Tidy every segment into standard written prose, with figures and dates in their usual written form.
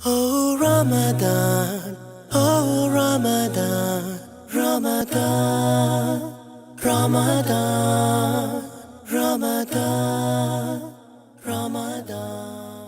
Oh Ramadan, oh Ramadan, Ramadan, Ramadan, Ramadan, Ramadan.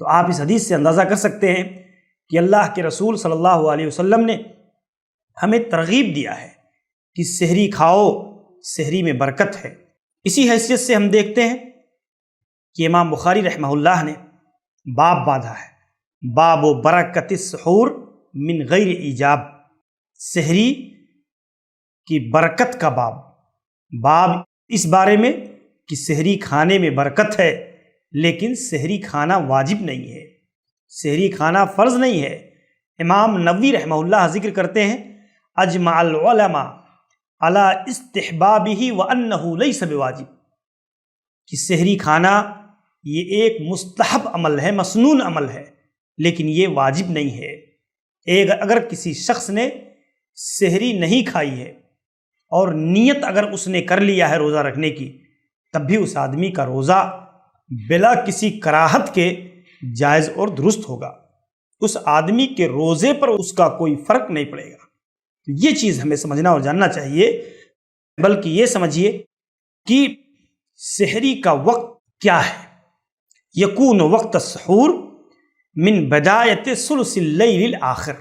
تو آپ اس حدیث سے اندازہ کر سکتے ہیں کہ اللہ کے رسول صلی اللہ علیہ وسلم نے ہمیں ترغیب دیا ہے کہ سحری کھاؤ، سحری میں برکت ہے۔ اسی حیثیت سے ہم دیکھتے ہیں کہ امام بخاری رحمہ اللہ نے باب باندھا ہے، باب و برکت السحور من غیر ایجاب، سحری کی برکت کا باب اس بارے میں کہ سحری کھانے میں برکت ہے، لیکن سحری کھانا واجب نہیں ہے، سحری کھانا فرض نہیں ہے۔ امام نووی رحمہ اللہ ذکر کرتے ہیں اجمع العلماء علی استحبابہ وانہ لیس بواجب، کہ سحری کھانا یہ ایک مستحب عمل ہے، مسنون عمل ہے، لیکن یہ واجب نہیں ہے۔ اگر کسی شخص نے سحری نہیں کھائی ہے اور نیت اگر اس نے کر لیا ہے روزہ رکھنے کی، تب بھی اس آدمی کا روزہ بلا کسی کراہت کے جائز اور درست ہوگا، اس آدمی کے روزے پر اس کا کوئی فرق نہیں پڑے گا۔ یہ چیز ہمیں سمجھنا اور جاننا چاہیے، بلکہ یہ سمجھیے کہ سحری کا وقت کیا ہے۔ یکون وقت السحور من بدایت ثلث اللیل الاخر،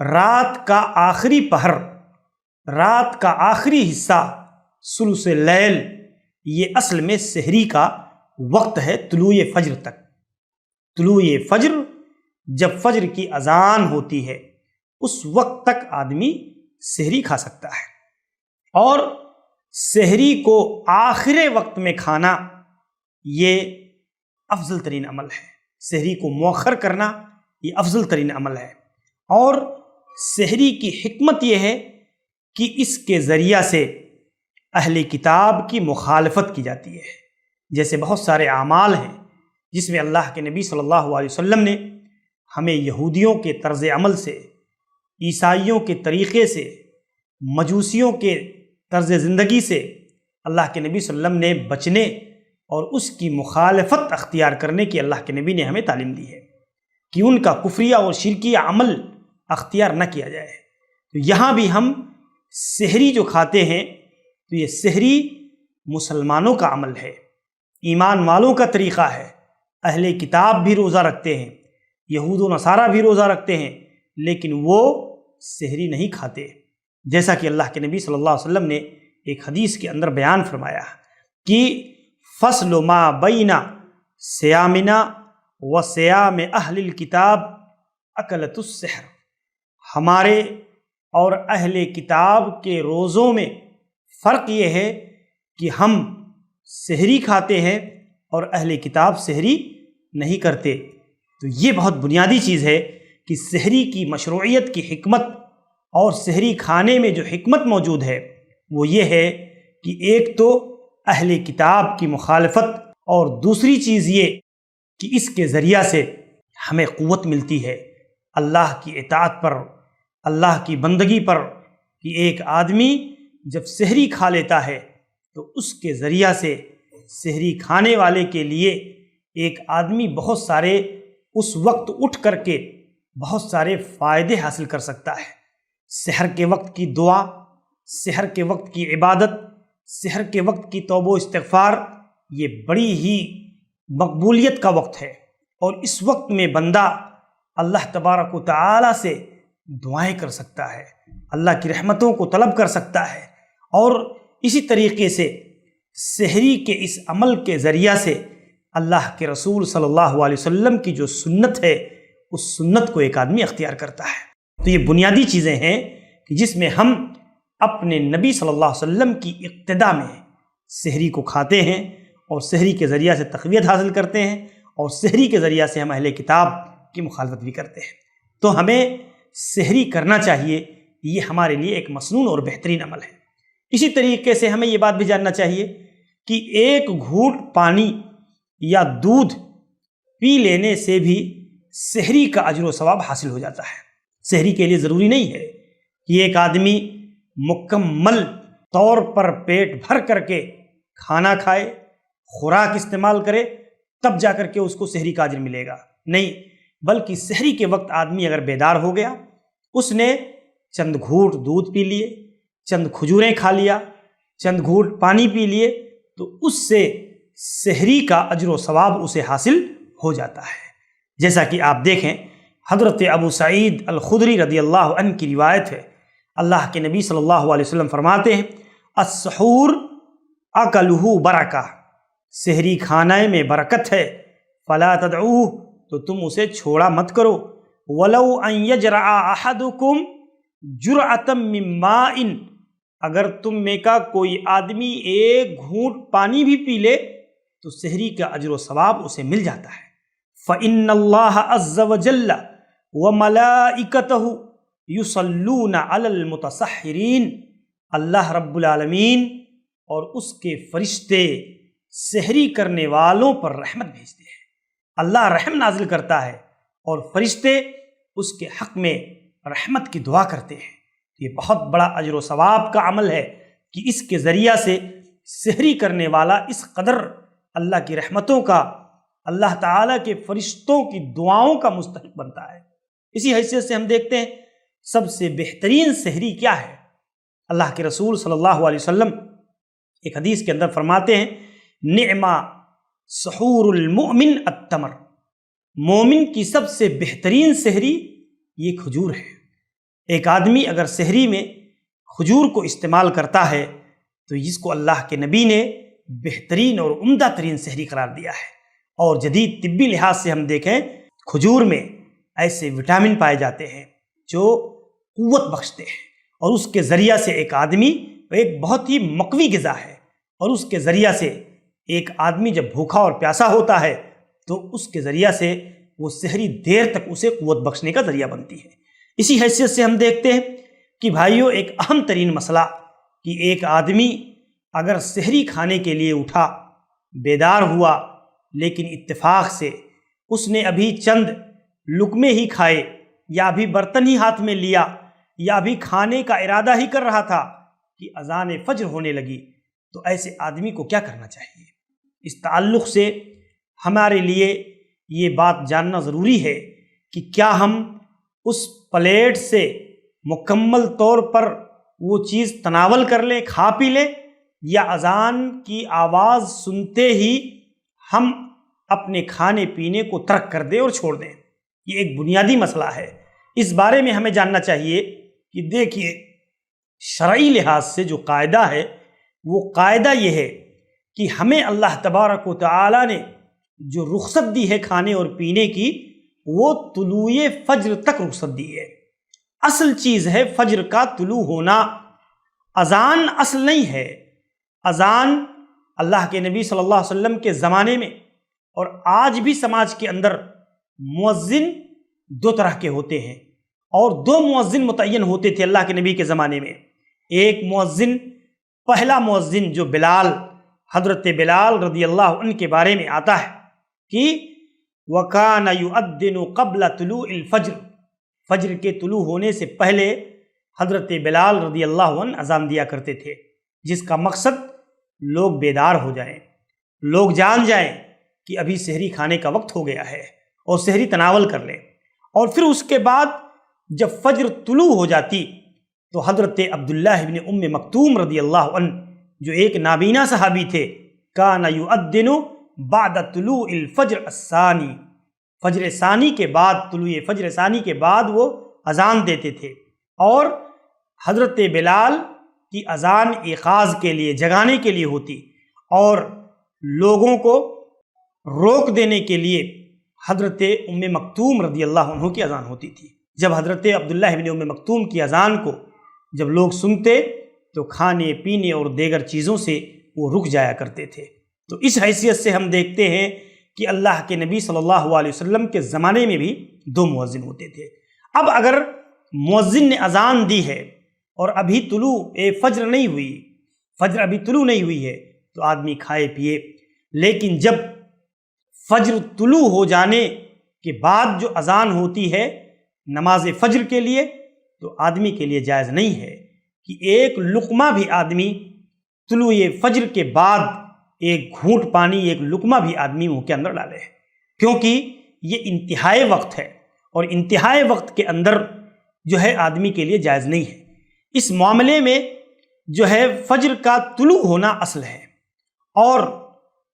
رات کا آخری پہر، رات کا آخری حصہ ثلث اللیل، یہ اصل میں سحری کا وقت ہے طلوع فجر تک۔ طلوع فجر، جب فجر کی اذان ہوتی ہے اس وقت تک آدمی سحری کھا سکتا ہے، اور سحری کو آخر وقت میں کھانا یہ افضل ترین عمل ہے۔ سحری کو مؤخر کرنا یہ افضل ترین عمل ہے، اور سحری کی حکمت یہ ہے کہ اس کے ذریعہ سے اہل کتاب کی مخالفت کی جاتی ہے۔ جیسے بہت سارے اعمال ہیں جس میں اللہ کے نبی صلی اللہ علیہ وسلم نے ہمیں یہودیوں کے طرز عمل سے، عیسائیوں کے طریقے سے، مجوسیوں کے طرز زندگی سے اللہ کے نبی صلی اللہ علیہ وسلم نے بچنے اور اس کی مخالفت اختیار کرنے کی اللہ کے نبی نے ہمیں تعلیم دی ہے کہ ان کا کفریہ اور شرکیہ عمل اختیار نہ کیا جائے۔ تو یہاں بھی ہم سحری جو کھاتے ہیں تو یہ سحری مسلمانوں کا عمل ہے، ایمان والوں کا طریقہ ہے۔ اہل کتاب بھی روزہ رکھتے ہیں، یہود و نصارہ بھی روزہ رکھتے ہیں، لیکن وہ سحری نہیں کھاتے، جیسا کہ اللہ کے نبی صلی اللہ علیہ وسلم نے ایک حدیث کے اندر بیان فرمایا کہ فصل ما بین صیامنا و صیام اہل الکتاب اکلۃ السحر، ہمارے اور اہل کتاب کے روزوں میں فرق یہ ہے کہ ہم سحری کھاتے ہیں اور اہل کتاب سحری نہیں کرتے۔ تو یہ بہت بنیادی چیز ہے کہ سحری کی مشروعیت کی حکمت اور سحری کھانے میں جو حکمت موجود ہے وہ یہ ہے کہ ایک تو اہل کتاب کی مخالفت، اور دوسری چیز یہ کہ اس کے ذریعہ سے ہمیں قوت ملتی ہے اللہ کی اطاعت پر، اللہ کی بندگی پر، کہ ایک آدمی جب سحری کھا لیتا ہے تو اس کے ذریعہ سے سحری کھانے والے کے لیے ایک آدمی بہت سارے اس وقت اٹھ کر کے بہت سارے فائدے حاصل کر سکتا ہے۔ سحر کے وقت کی دعا، سحر کے وقت کی عبادت، سحر کے وقت کی توبہ و استغفار، یہ بڑی ہی مقبولیت کا وقت ہے، اور اس وقت میں بندہ اللہ تبارک و تعالی سے دعائیں کر سکتا ہے، اللہ کی رحمتوں کو طلب کر سکتا ہے، اور اسی طریقے سے سحری کے اس عمل کے ذریعہ سے اللہ کے رسول صلی اللہ علیہ وسلم کی جو سنت ہے اس سنت کو ایک آدمی اختیار کرتا ہے۔ تو یہ بنیادی چیزیں ہیں کہ جس میں ہم اپنے نبی صلی اللہ علیہ وسلم کی اقتداء میں سحری کو کھاتے ہیں، اور سحری کے ذریعہ سے تقویت حاصل کرتے ہیں، اور سحری کے ذریعہ سے ہم اہل کتاب کی مخالفت بھی کرتے ہیں۔ تو ہمیں سحری کرنا چاہیے، یہ ہمارے لیے ایک مسنون اور بہترین عمل ہے۔ اسی طریقے سے ہمیں یہ بات بھی جاننا چاہیے کہ ایک گھونٹ پانی یا دودھ پی لینے سے بھی سحری کا اجر و ثواب حاصل ہو جاتا ہے۔ سحری کے لیے ضروری نہیں ہے کہ ایک آدمی مکمل طور پر پیٹ بھر کر کے کھانا کھائے، خوراک استعمال کرے، تب جا کر کے اس کو سحری کا اجر ملے گا، نہیں، بلکہ سحری کے وقت آدمی اگر بیدار ہو گیا، اس نے چند گھونٹ دودھ پی لیے، چند کھجوریں کھا لیا، چند گھونٹ پانی پی لیے، تو اس سے سحری کا اجر و ثواب اسے حاصل ہو جاتا ہے۔ جیسا کہ آپ دیکھیں حضرت ابو سعید الخدری رضی اللہ عنہ کی روایت ہے، اللہ کے نبی صلی اللہ علیہ وسلم فرماتے ہیں السحور اکلہ برکہ، سحری کھانے میں برکت ہے، فلا تدعوہ، تو تم اسے چھوڑا مت کرو، ولو ان یجرع احدکم جرعۃ من ماء، اگر تم میں کا کوئی آدمی ایک گھونٹ پانی بھی پی لے تو سحری کا اجر و ثواب اسے مل جاتا ہے۔ فإن اللہ عز وجل وملائکتہ یصلون علی المتسحرین، اللہ رب العالمین اور اس کے فرشتے سحری کرنے والوں پر رحمت بھیجتے ہیں، اللہ رحم نازل کرتا ہے اور فرشتے اس کے حق میں رحمت کی دعا کرتے ہیں۔ یہ بہت بڑا اجر و ثواب کا عمل ہے کہ اس کے ذریعہ سے سحری کرنے والا اس قدر اللہ کی رحمتوں کا، اللہ تعالیٰ کے فرشتوں کی دعاؤں کا مستحق بنتا ہے۔ اسی حیثیت سے ہم دیکھتے ہیں سب سے بہترین سحری کیا ہے؟ اللہ کے رسول صلی اللہ علیہ وسلم ایک حدیث کے اندر فرماتے ہیں نعم سحور المؤمن التمر، مومن کی سب سے بہترین سحری یہ کھجور ہے۔ ایک آدمی اگر سحری میں کھجور کو استعمال کرتا ہے تو اس کو اللہ کے نبی نے بہترین اور عمدہ ترین سحری قرار دیا ہے۔ اور جدید طبی لحاظ سے ہم دیکھیں کھجور میں ایسے وٹامن پائے جاتے ہیں جو قوت بخشتے ہیں، اور اس کے ذریعہ سے ایک آدمی ایک بہت ہی مقوی غذا ہے، اور اس کے ذریعہ سے ایک آدمی جب بھوکا اور پیاسا ہوتا ہے تو اس کے ذریعہ سے وہ سحری دیر تک اسے قوت بخشنے کا ذریعہ بنتی ہے۔ اسی حیثیت سے ہم دیکھتے ہیں کہ بھائیوں ایک اہم ترین مسئلہ کہ ایک آدمی اگر سحری کھانے کے لیے اٹھا، بیدار ہوا، لیکن اتفاق سے اس نے ابھی چند لقمے ہی کھائے یا ابھی برتن ہی ہاتھ میں لیا یا ابھی کھانے کا ارادہ ہی کر رہا تھا کہ اذان فجر ہونے لگی، تو ایسے آدمی کو کیا کرنا چاہیے؟ اس تعلق سے ہمارے لیے یہ بات جاننا ضروری ہے کہ کیا ہم اس پلیٹ سے مکمل طور پر وہ چیز تناول کر لیں، کھا پی لیں، یا اذان کی آواز سنتے ہی ہم اپنے کھانے پینے کو ترک کر دیں اور چھوڑ دیں؟ یہ ایک بنیادی مسئلہ ہے، اس بارے میں ہمیں جاننا چاہیے کہ دیکھیے شرعی لحاظ سے جو قاعدہ ہے وہ قاعدہ یہ ہے کہ ہمیں اللہ تبارک و تعالی نے جو رخصت دی ہے کھانے اور پینے کی وہ طلوع فجر تک رخصت دی ہے۔ اصل چیز ہے فجر کا طلوع ہونا، اذان اصل نہیں ہے۔ اذان اللہ کے نبی صلی اللہ علیہ وسلم کے زمانے میں اور آج بھی سماج کے اندر مؤذن دو طرح کے ہوتے ہیں، اور دو مؤذن متعین ہوتے تھے اللہ کے نبی کے زمانے میں۔ ایک مؤذن، پہلا مؤذن جو بلال، حضرت بلال رضی اللہ عنہ کے بارے میں آتا ہے کہ وَكَانَ يُؤَذِّنُ قَبْلَ طُلُوعِ الْفَجْرِ، فجر کے طلوع ہونے سے پہلے حضرت بلال رضی اللہ عنہ اذان دیا کرتے تھے، جس کا مقصد لوگ بیدار ہو جائیں، لوگ جان جائیں کہ ابھی سحری کھانے کا وقت ہو گیا ہے اور سحری تناول کر لیں۔ اور پھر اس کے بعد جب فجر طلوع ہو جاتی تو حضرت عبداللہ ابن ام مکتوم رضی اللہ عنہ جو ایک نابینا صحابی تھے، کان یؤذن بعد طلوع الفجر الثانی، فجر ثانی کے بعد، طلوع فجر ثانی کے بعد وہ اذان دیتے تھے، اور حضرت بلال کی اذان ایقاظ کے لیے، جگانے کے لیے ہوتی، اور لوگوں کو روک دینے کے لیے حضرت ام مکتوم رضی اللہ عنہ کی اذان ہوتی تھی۔ جب حضرت عبداللہ ابن ام مکتوم کی اذان کو جب لوگ سنتے تو کھانے پینے اور دیگر چیزوں سے وہ رک جایا کرتے تھے۔ تو اس حیثیت سے ہم دیکھتے ہیں کہ اللہ کے نبی صلی اللہ علیہ وسلم کے زمانے میں بھی دو مؤذن ہوتے تھے۔ اب اگر مؤذن نے اذان دی ہے اور ابھی طلوع فجر نہیں ہوئی، فجر ابھی طلوع نہیں ہوئی ہے، تو آدمی کھائے پیے، لیکن جب فجر طلوع ہو جانے کے بعد جو اذان ہوتی ہے نماز فجر کے لیے، تو آدمی کے لیے جائز نہیں ہے کہ ایک لقمہ بھی آدمی طلوع فجر کے بعد، ایک گھونٹ پانی، ایک لقمہ بھی آدمی منہ کے اندر ڈالے، کیونکہ یہ انتہائی وقت ہے، اور انتہائی وقت کے اندر جو ہے آدمی کے لیے جائز نہیں ہے۔ اس معاملے میں جو ہے فجر کا طلوع ہونا اصل ہے، اور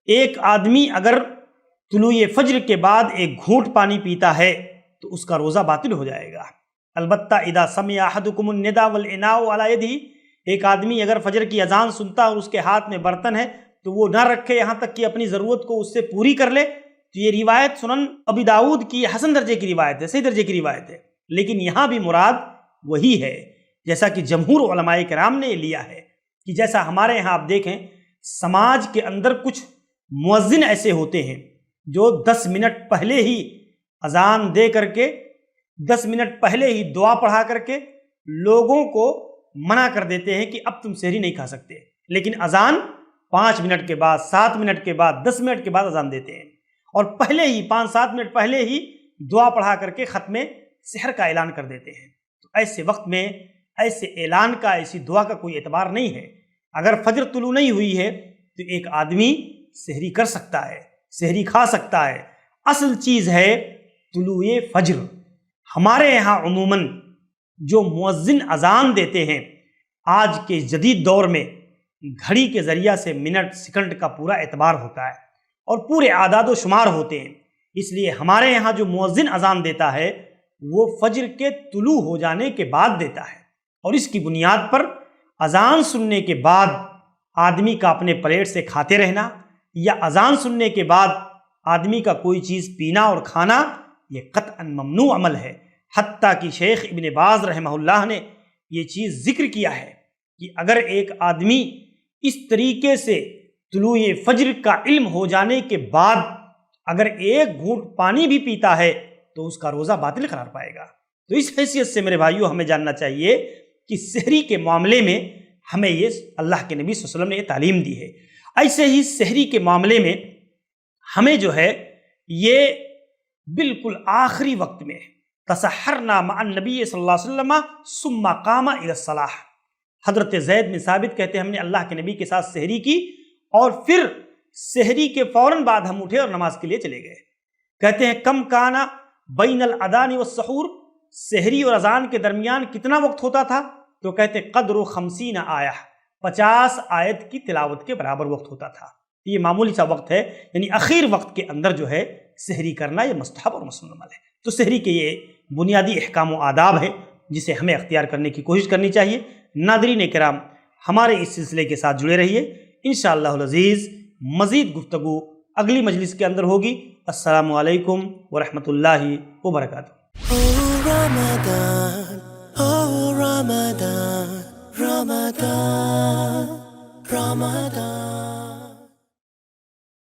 ایک آدمی اگر طلوع فجر کے بعد ایک گھونٹ پانی پیتا ہے تو اس کا روزہ باطل ہو جائے گا۔ البتہ اذا سمع احدکم النداء والاناء علی یدہ، ایک آدمی اگر فجر کی اذان سنتا اور اس کے ہاتھ میں برتن ہے تو وہ نہ رکھے یہاں تک کہ اپنی ضرورت کو اس سے پوری کر لے۔ تو یہ روایت سنن ابی داؤد کی حسن درجے کی روایت ہے، صحیح درجے کی روایت ہے، لیکن یہاں بھی مراد وہی ہے جیسا کہ جمہور علماء کرام نے یہ لیا ہے، کہ جیسا ہمارے یہاں آپ دیکھیں سماج کے اندر کچھ مؤذن ایسے ہوتے ہیں جو 10 منٹ پہلے ہی اذان دے کر کے 10 منٹ پہلے ہی دعا پڑھا کر کے لوگوں کو منع کر دیتے ہیں کہ اب تم سحری نہیں کھا سکتے، لیکن اذان 5 منٹ کے بعد، 7 منٹ کے بعد، 10 منٹ کے بعد اذان دیتے ہیں، اور پہلے ہی 5-7 منٹ پہلے ہی دعا پڑھا کر کے ختم سحر کا اعلان کر دیتے ہیں۔ تو ایسے وقت میں ایسے اعلان کا، ایسی دعا کا کوئی اعتبار نہیں ہے۔ اگر فجر طلوع نہیں ہوئی ہے تو ایک آدمی سحری کر سکتا ہے، سحری کھا سکتا ہے۔ اصل چیز ہے طلوع فجر۔ ہمارے یہاں عموماً جو مؤذن اذان دیتے ہیں، آج کے جدید دور میں گھڑی کے ذریعہ سے منٹ سیکنڈ کا پورا اعتبار ہوتا ہے اور پورے اعداد و شمار ہوتے ہیں، اس لیے ہمارے یہاں جو مؤذن اذان دیتا ہے وہ فجر کے طلوع ہو جانے کے بعد دیتا ہے، اور اس کی بنیاد پر اذان سننے کے بعد آدمی کا اپنے پلیٹ سے کھاتے رہنا یا اذان سننے کے بعد آدمی کا کوئی چیز پینا اور کھانا یہ قطعا ممنوع عمل ہے۔ حتیٰ کہ شیخ ابن باز رحمہ اللہ نے یہ چیز ذکر کیا ہے کہ اگر ایک آدمی اس طریقے سے طلوع فجر کا علم ہو جانے کے بعد اگر ایک گھونٹ پانی بھی پیتا ہے تو اس کا روزہ باطل قرار پائے گا۔ تو اس حیثیت سے میرے بھائیوں ہمیں جاننا چاہیے کہ سحری کے معاملے میں ہمیں یہ اللہ کے نبی صلی اللہ علیہ وسلم نے یہ تعلیم دی ہے۔ ایسے ہی سحری کے معاملے میں ہمیں جو ہے یہ بالکل آخری وقت میں تسحرنا مع النبی صلی اللہ علیہ وسلم ثم قام الی الصلاۃ، حضرت زید بن ثابت کہتے ہیں ہم نے اللہ کے نبی کے ساتھ سحری کی اور پھر سحری کے فوراً بعد ہم اٹھے اور نماز کے لیے چلے گئے۔ کہتے ہیں کم کانا بین الاذان والسحور، سحری اور اذان کے درمیان کتنا وقت ہوتا تھا؟ تو کہتے قدر 50 آیہ، 50 آیت کی تلاوت کے برابر وقت ہوتا تھا۔ یہ معمولی سا وقت ہے، یعنی اخیر وقت کے اندر جو ہے سحری کرنا یہ مستحب اور مسنون عمل ہے۔ تو سحری کے یہ بنیادی احکام و آداب ہے جسے ہمیں اختیار کرنے کی کوشش کرنی چاہیے۔ ناظرین کرام ہمارے اس سلسلے کے ساتھ جڑے رہیے، انشاءاللہ العزیز مزید گفتگو اگلی مجلس کے اندر ہوگی۔ السلام علیکم ورحمۃ اللہ وبرکاتہ۔ Oh Ramadan, oh Ramadan, Ramadan, Ramadan.